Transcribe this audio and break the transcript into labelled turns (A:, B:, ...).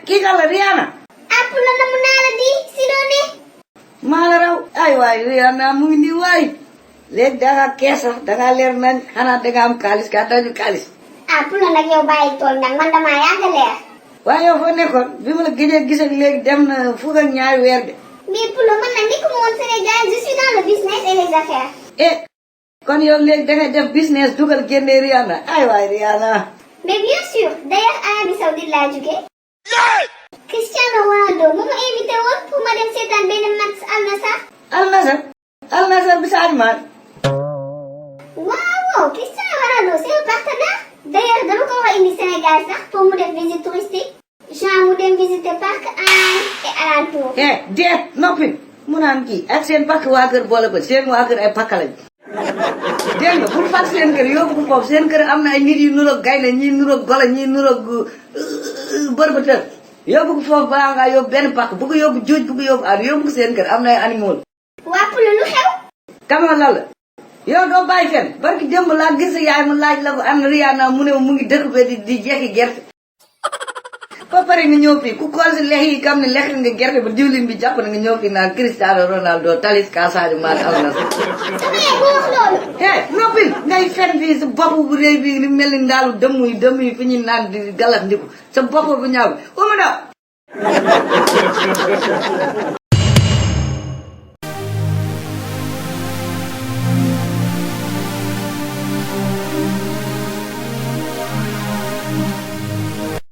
A: kii kan la Rihanna.
B: Apu la namu naa la di si loo ne.
A: maa la raw ay waay Rihanna mu ngi nii waay léegi danga kees sax danga leer nañ xanaa danga am xaalis ka dañu xaalis.
B: Apu la nag yow bàyyi tooñ nag man damaa yàgg leer.
A: waaye yow foo nekkoon bi ma la gëjee gis ak léegi dem na fukk ak ñaari weer de.
B: mais Poulo man nag nekkuma woon Sénégal je suis dans le business et les affaires.
A: kon yow léegi danga def business dugal génne Rihanna ay waay Rihanna.
B: mais bien sûr d'ailleurs Arabie Saoudite laa jóge. Cristiano Ronaldo moo ma invité woon pour ma dem seetaan benn match Al Nassr.
A: Al Nassr bi Sadio Mané.
B: waaw Cristiano Ronaldo c'est un partenaire. d'ailleurs dama ko wax indi Sénégal sax pour mu def visite touristique. genre mu dem visiter parc Hann et alentour.
A: deet noppi mu naan kii ak seen pakk waa kër boole ko seen waa kër ay pakk lañ. dégg nga bul fàtt seen kër yóbbu ko foofu seen kër am na ay nit yu nuroog gaynde ñii nuroog golo ñii nuroog bërëbëtër yóbbu ko foofu balaa ngaa yóbbu benn pakk bu ko yóbbu juuj bu ko yóbbu aar yóbbu ko seen kër am na ay animaux.
B: waa Poulo lu xew.
A: kamoon lan la yow doo bàyyi fenn barki démb laa gis yaay mu laaj la ko am na Rihanna mu ne mu ngi dëkk ba di jekki gerte. ba pare nga ñëw fii ku xool si lex yi kam ne lex nga gerte ba diwlin bi jàpp na nga ñëw fii naan Cristiano Ronaldo Talisca Sadio Mané Al Nassr.
B: sama yaay boo wax loolu.
A: noppi ngay fen fii sa bopp bu réy bi li mel ni ndaalu dëmm yi fi ñuy naan di galas ndiku sa bopp bu ñaaw bi